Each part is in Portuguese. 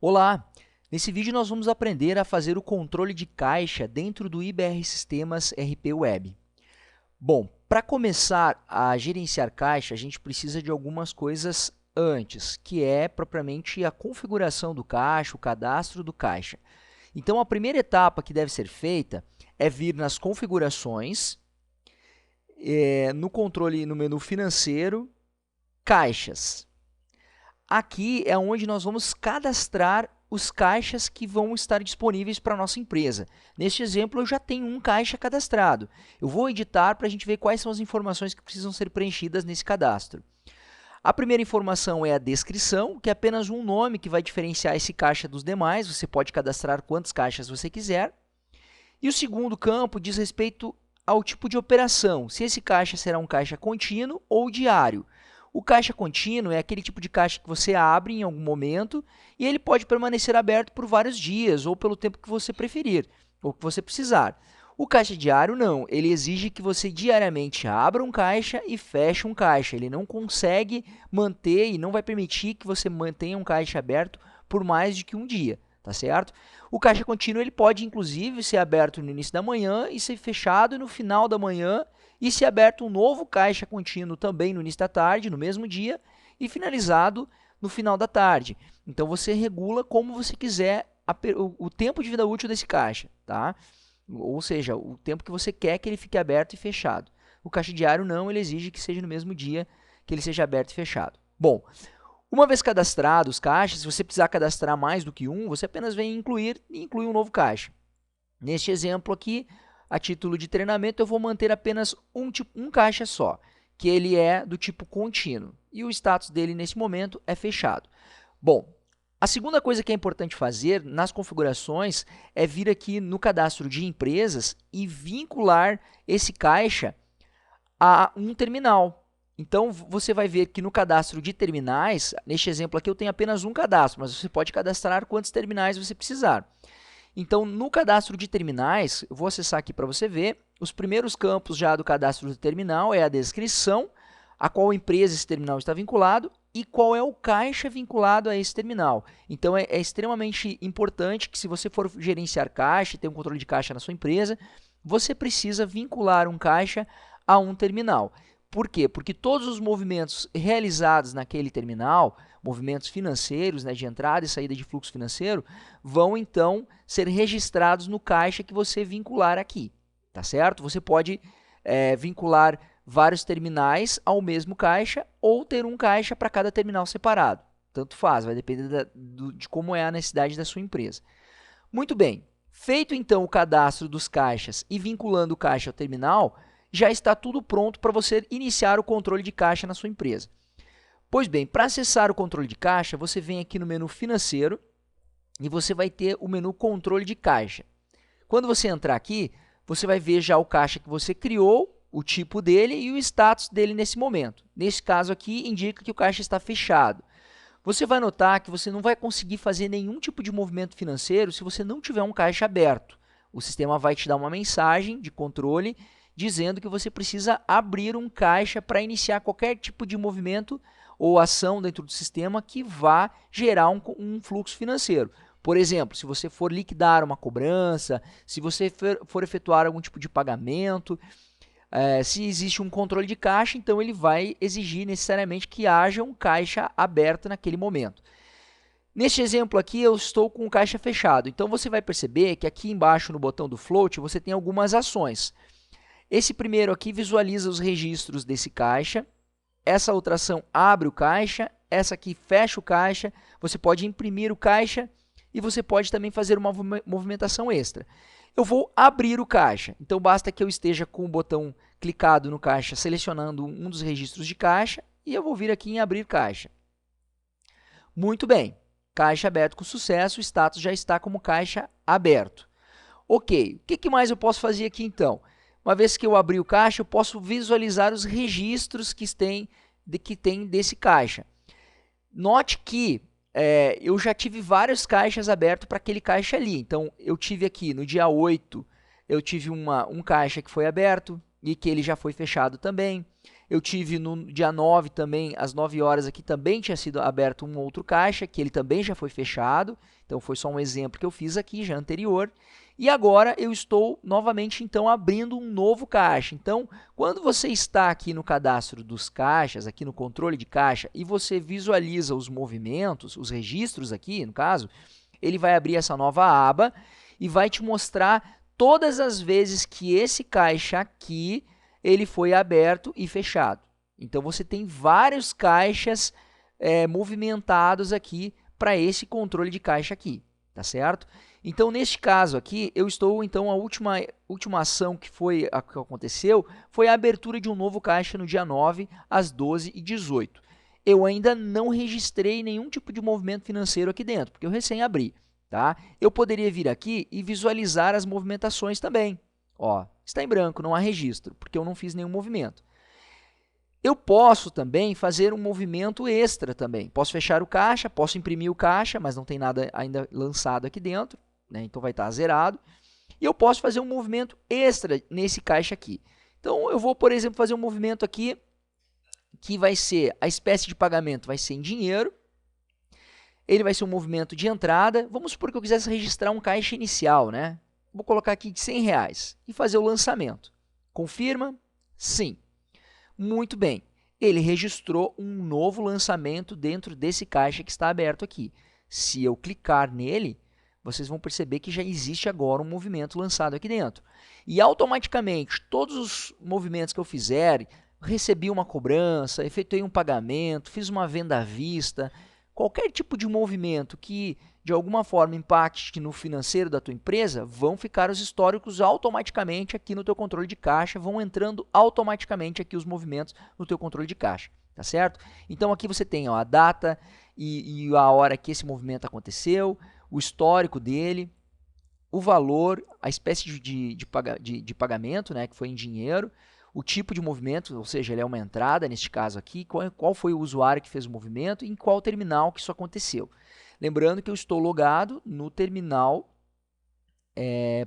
Olá! Nesse vídeo nós vamos aprender a fazer o controle de caixa dentro do IBR Sistemas RP Web. Bom, para começar a gerenciar caixa, a gente precisa de algumas coisas antes, que é propriamente a configuração do caixa, o cadastro do caixa. Então, a primeira etapa que deve ser feita é vir nas configurações, no controle, no menu financeiro, caixas. Aqui é onde nós vamos cadastrar os caixas que vão estar disponíveis para a nossa empresa. Neste exemplo, eu já tenho um caixa cadastrado. Eu vou editar para a gente ver quais são as informações que precisam ser preenchidas nesse cadastro. A primeira informação é a descrição, que é apenas um nome que vai diferenciar esse caixa dos demais. Você pode cadastrar quantas caixas você quiser. E o segundo campo diz respeito ao tipo de operação, se esse caixa será um caixa contínuo ou diário. O caixa contínuo é aquele tipo de caixa que você abre em algum momento e ele pode permanecer aberto por vários dias ou pelo tempo que você preferir ou que você precisar. O caixa diário não, ele exige que você diariamente abra um caixa e feche um caixa. Ele não consegue manter e não vai permitir que você mantenha um caixa aberto por mais de que um dia, tá certo? O caixa contínuo ele pode inclusive ser aberto no início da manhã e ser fechado no final da manhã, e se aberto um novo caixa contínuo também no início da tarde, no mesmo dia, e finalizado no final da tarde. Então você regula como você quiser o tempo de vida útil desse caixa, tá? Ou seja, o tempo que você quer que ele fique aberto e fechado. O caixa diário não, ele exige que seja no mesmo dia que ele seja aberto e fechado. Bom, uma vez cadastrados os caixas, se você precisar cadastrar mais do que um, você apenas vem incluir e inclui um novo caixa. Neste exemplo aqui, a título de treinamento, eu vou manter apenas um caixa só, que ele é do tipo contínuo, e o status dele nesse momento é fechado. Bom, a segunda coisa que é importante fazer nas configurações é vir aqui no cadastro de empresas e vincular esse caixa a um terminal. Então, você vai ver que no cadastro de terminais, neste exemplo aqui eu tenho apenas um cadastro, mas você pode cadastrar quantos terminais você precisar. Então, no cadastro de terminais, eu vou acessar aqui para você ver, os primeiros campos já do cadastro do terminal é a descrição, a qual empresa esse terminal está vinculado e qual é o caixa vinculado a esse terminal. Então, é extremamente importante que se você for gerenciar caixa, ter um controle de caixa na sua empresa, você precisa vincular um caixa a um terminal. Por quê? Porque todos os movimentos realizados naquele terminal, movimentos financeiros, né, de entrada e saída de fluxo financeiro, vão então ser registrados no caixa que você vincular aqui, tá certo? Você pode vincular vários terminais ao mesmo caixa ou ter um caixa para cada terminal separado. Tanto faz, vai depender de como é a necessidade da sua empresa. Muito bem, feito então o cadastro dos caixas e vinculando o caixa ao terminal, já está tudo pronto para você iniciar o controle de caixa na sua empresa. Pois bem, para acessar o controle de caixa, você vem aqui no menu financeiro e você vai ter o menu controle de caixa. Quando você entrar aqui, você vai ver já o caixa que você criou, o tipo dele e o status dele nesse momento. Nesse caso aqui, indica que o caixa está fechado. Você vai notar que você não vai conseguir fazer nenhum tipo de movimento financeiro se você não tiver um caixa aberto. O sistema vai te dar uma mensagem de controle dizendo que você precisa abrir um caixa para iniciar qualquer tipo de movimento ou ação dentro do sistema que vá gerar um fluxo financeiro. Por exemplo, se você for liquidar uma cobrança, se você for efetuar algum tipo de pagamento, se existe um controle de caixa, então ele vai exigir necessariamente que haja um caixa aberto naquele momento. Neste exemplo aqui, eu estou com o caixa fechado. Então, você vai perceber que aqui embaixo no botão do Float, você tem algumas ações. Esse primeiro aqui visualiza os registros desse caixa. Essa outra ação abre o caixa. Essa aqui fecha o caixa. Você pode imprimir o caixa e você pode também fazer uma movimentação extra. Eu vou abrir o caixa. Então, basta que eu esteja com o botão clicado no caixa, selecionando um dos registros de caixa e eu vou vir aqui em abrir caixa. Muito bem. Caixa aberto com sucesso. O status já está como caixa aberto. Ok. O que mais eu posso fazer aqui então? Uma vez que eu abri o caixa, eu posso visualizar os registros que tem desse caixa. Note que eu já tive vários caixas abertos para aquele caixa ali. Então, eu tive aqui no dia 8, eu tive um caixa que foi aberto e que ele já foi fechado também. Eu tive no dia 9 também, às 9 horas aqui, também tinha sido aberto um outro caixa, que ele também já foi fechado. Então, foi só um exemplo que eu fiz aqui, já anterior. E agora eu estou novamente, então, abrindo um novo caixa. Então, quando você está aqui no cadastro dos caixas, aqui no controle de caixa, e você visualiza os movimentos, os registros aqui, no caso, ele vai abrir essa nova aba e vai te mostrar todas as vezes que esse caixa aqui ele foi aberto e fechado. Então, você tem vários caixas movimentados aqui para esse controle de caixa aqui, tá certo? Então, neste caso aqui, eu estou, então, a última ação que aconteceu foi a abertura de um novo caixa no dia 9, às 12h18. Eu ainda não registrei nenhum tipo de movimento financeiro aqui dentro, porque eu recém abri, tá? Eu poderia vir aqui e visualizar as movimentações também. Ó, está em branco, não há registro, porque eu não fiz nenhum movimento. Eu posso também fazer um movimento extra também. Posso fechar o caixa, posso imprimir o caixa, mas não tem nada ainda lançado aqui dentro, né? Então vai estar zerado. E eu posso fazer um movimento extra nesse caixa aqui. Então eu vou, por exemplo, fazer um movimento aqui que vai ser, a espécie de pagamento vai ser em dinheiro. Ele vai ser um movimento de entrada. Vamos supor que eu quisesse registrar um caixa inicial, né? Vou colocar aqui de R$100 e fazer o lançamento. Confirma? Sim. Muito bem. Ele registrou um novo lançamento dentro desse caixa que está aberto aqui. Se eu clicar nele, vocês vão perceber que já existe agora um movimento lançado aqui dentro. E automaticamente, todos os movimentos que eu fizer, recebi uma cobrança, efetuei um pagamento, fiz uma venda à vista, qualquer tipo de movimento que de alguma forma impacte no financeiro da tua empresa, vão ficar os históricos automaticamente aqui no teu controle de caixa, vão entrando automaticamente aqui os movimentos no teu controle de caixa, tá certo? Então aqui você tem, ó, a data e a hora que esse movimento aconteceu, o histórico dele, o valor, a espécie de pagamento, né, que foi em dinheiro, o tipo de movimento, ou seja, ele é uma entrada neste caso aqui, qual foi o usuário que fez o movimento e em qual terminal que isso aconteceu. Lembrando que eu estou logado no terminal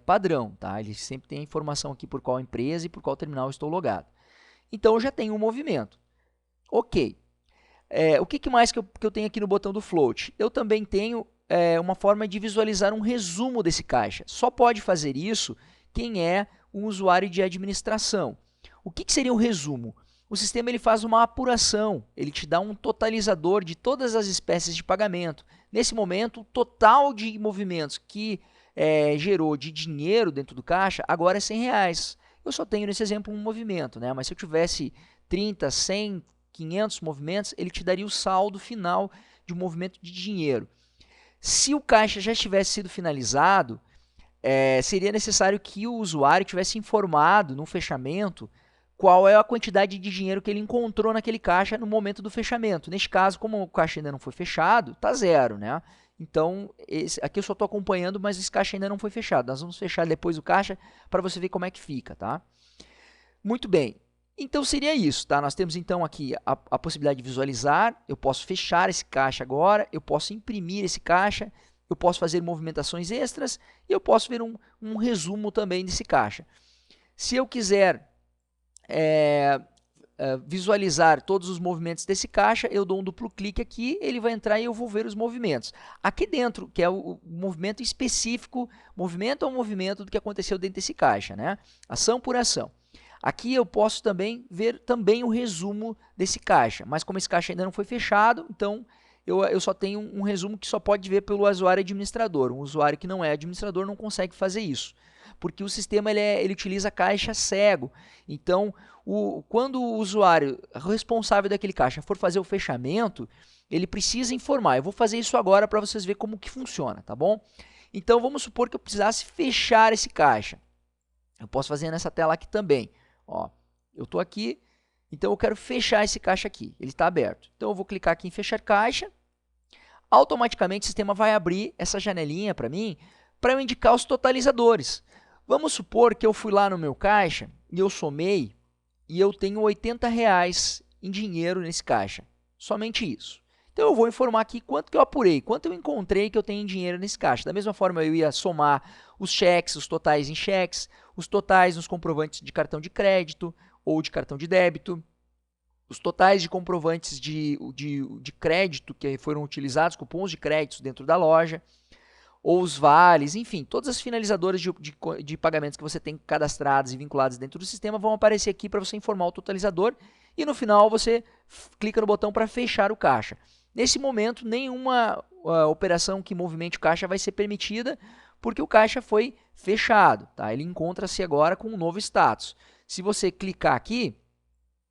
padrão, tá? Ele sempre tem a informação aqui por qual empresa e por qual terminal eu estou logado. Então, eu já tenho um movimento. Ok. O que mais que eu tenho aqui no botão do Float? Eu também tenho uma forma de visualizar um resumo desse caixa. Só pode fazer isso quem é um usuário de administração. O que seria um resumo? O sistema ele faz uma apuração, ele te dá um totalizador de todas as espécies de pagamento. Nesse momento, o total de movimentos que gerou de dinheiro dentro do caixa agora é R$100. Eu só tenho nesse exemplo um movimento, né? Mas se eu tivesse 30, 100, 500 movimentos, ele te daria o saldo final de um movimento de dinheiro. Se o caixa já tivesse sido finalizado, seria necessário que o usuário tivesse informado no fechamento qual é a quantidade de dinheiro que ele encontrou naquele caixa no momento do fechamento. Neste caso, como o caixa ainda não foi fechado, está zero, né? Então, aqui eu só estou acompanhando, mas esse caixa ainda não foi fechado. Nós vamos fechar depois o caixa para você ver como é que fica, tá? Muito bem. Então, seria isso, tá? Nós temos então aqui a possibilidade de visualizar. Eu posso fechar esse caixa agora, eu posso imprimir esse caixa, eu posso fazer movimentações extras e eu posso ver um resumo também desse caixa. Se eu quiser visualizar todos os movimentos desse caixa, eu dou um duplo clique aqui, ele vai entrar e eu vou ver os movimentos. Aqui dentro, que é o movimento específico, movimento a movimento do que aconteceu dentro desse caixa, né? Ação por ação. Aqui eu posso também ver também o resumo desse caixa, mas como esse caixa ainda não foi fechado, então eu só tenho um resumo que só pode ver pelo usuário administrador. Um usuário que não é administrador não consegue fazer isso, porque o sistema ele utiliza caixa cego. Então, quando o usuário responsável daquele caixa for fazer o fechamento, ele precisa informar. Eu vou fazer isso agora para vocês verem como que funciona, tá bom? Então, vamos supor que eu precisasse fechar esse caixa. Eu posso fazer nessa tela aqui também. Ó, eu estou aqui, então eu quero fechar esse caixa aqui. Ele está aberto. Então, eu vou clicar aqui em fechar caixa. Automaticamente, o sistema vai abrir essa janelinha para mim, para eu indicar os totalizadores. Vamos supor que eu fui lá no meu caixa e eu somei e eu tenho R$80 em dinheiro nesse caixa. Somente isso. Então eu vou informar aqui quanto que eu apurei, quanto eu encontrei que eu tenho em dinheiro nesse caixa. Da mesma forma eu ia somar os cheques, os totais em cheques, os totais nos comprovantes de cartão de crédito ou de cartão de débito. os totais de comprovantes de crédito que foram utilizados, cupons de créditos dentro da loja, ou os vales, enfim, todas as finalizadoras de pagamentos que você tem cadastradas e vinculadas dentro do sistema vão aparecer aqui para você informar o totalizador e no final você clica no botão para fechar o caixa. Nesse momento, nenhuma operação que movimente o caixa vai ser permitida porque o caixa foi fechado, tá? Ele encontra-se agora com um novo status. Se você clicar aqui,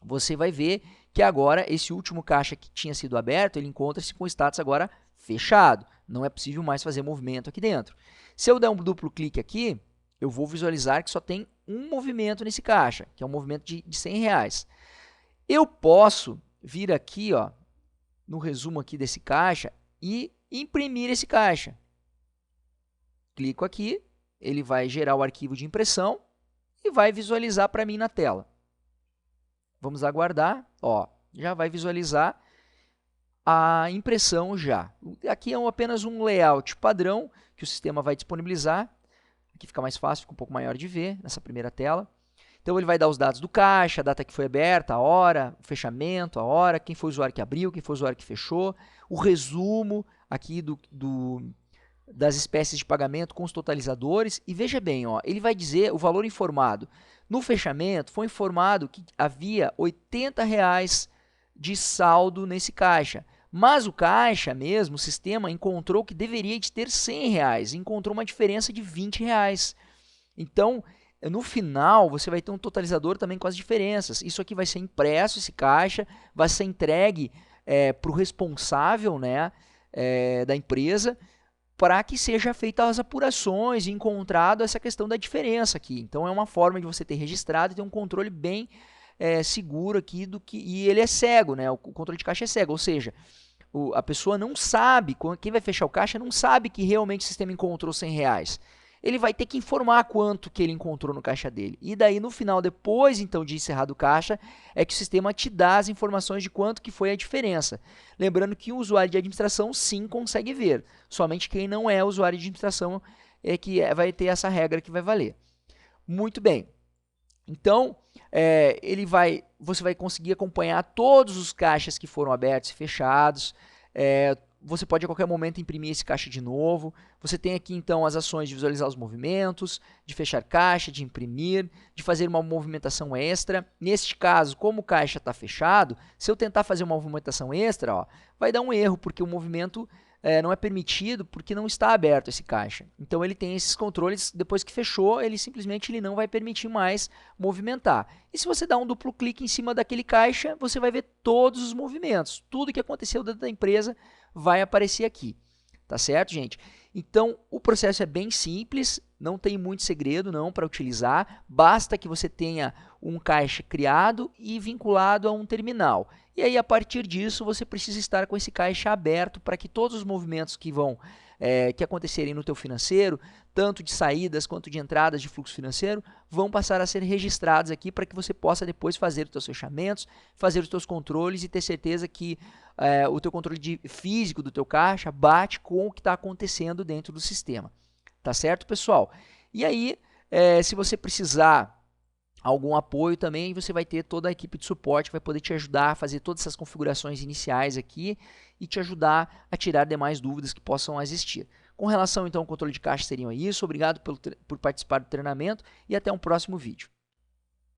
você vai ver que agora esse último caixa que tinha sido aberto, ele encontra-se com o status agora fechado. Não é possível mais fazer movimento aqui dentro. Se eu der um duplo clique aqui, eu vou visualizar que só tem um movimento nesse caixa, que é um movimento de R$100. Eu posso vir aqui, ó, no resumo aqui desse caixa e imprimir esse caixa. Clico aqui, ele vai gerar o arquivo de impressão e vai visualizar para mim na tela. Vamos aguardar, ó, já vai visualizar a impressão já. Aqui é apenas um layout padrão que o sistema vai disponibilizar. Aqui fica mais fácil, fica um pouco maior de ver nessa primeira tela. Então ele vai dar os dados do caixa, a data que foi aberta, a hora, o fechamento, a hora, quem foi o usuário que abriu, quem foi o usuário que fechou, o resumo aqui das espécies de pagamento com os totalizadores. E veja bem, ó, ele vai dizer o valor informado. No fechamento, foi informado que havia R$80 de saldo nesse caixa. Mas o caixa mesmo, o sistema, encontrou que deveria de ter R$100. Encontrou uma diferença de R$20. Então, no final, você vai ter um totalizador também com as diferenças. Isso aqui vai ser impresso, esse caixa, vai ser entregue para o responsável, né, da empresa, para que seja feitas as apurações e encontrado essa questão da diferença aqui. Então, é uma forma de você ter registrado e ter um controle bem seguro aqui e ele é cego, né? O controle de caixa é cego, ou seja, a pessoa não sabe, quem vai fechar o caixa não sabe que realmente o sistema encontrou R$100. Ele vai ter que informar quanto que ele encontrou no caixa dele. E daí no final, depois então de encerrado o caixa, é que o sistema te dá as informações de quanto que foi a diferença. Lembrando que o usuário de administração sim consegue ver. Somente quem não é usuário de administração é que vai ter essa regra que vai valer. Muito bem. Então, você vai conseguir acompanhar todos os caixas que foram abertos e fechados. Você pode a qualquer momento imprimir esse caixa de novo. Você tem aqui então as ações de visualizar os movimentos, de fechar caixa, de imprimir, de fazer uma movimentação extra. Neste caso, como o caixa está fechado, se eu tentar fazer uma movimentação extra, ó, vai dar um erro, porque o movimento não é permitido porque não está aberto esse caixa. Então ele tem esses controles, depois que fechou, ele simplesmente não vai permitir mais movimentar. E se você dá um duplo clique em cima daquele caixa, você vai ver todos os movimentos. Tudo que aconteceu dentro da empresa vai aparecer aqui. Tá certo, gente? Então, o processo é bem simples, não tem muito segredo não para utilizar, basta que você tenha um caixa criado e vinculado a um terminal. E aí, a partir disso, você precisa estar com esse caixa aberto para que todos os movimentos que acontecerem no teu financeiro, tanto de saídas quanto de entradas de fluxo financeiro, vão passar a ser registrados aqui para que você possa depois fazer os teus fechamentos, fazer os teus controles e ter certeza que o teu controle físico do teu caixa bate com o que está acontecendo dentro do sistema. Tá certo, pessoal? E aí, se você precisar algum apoio também, você vai ter toda a equipe de suporte que vai poder te ajudar a fazer todas essas configurações iniciais aqui e te ajudar a tirar demais dúvidas que possam existir. Com relação então ao controle de caixa seriam isso. Obrigado por participar do treinamento e até um próximo vídeo.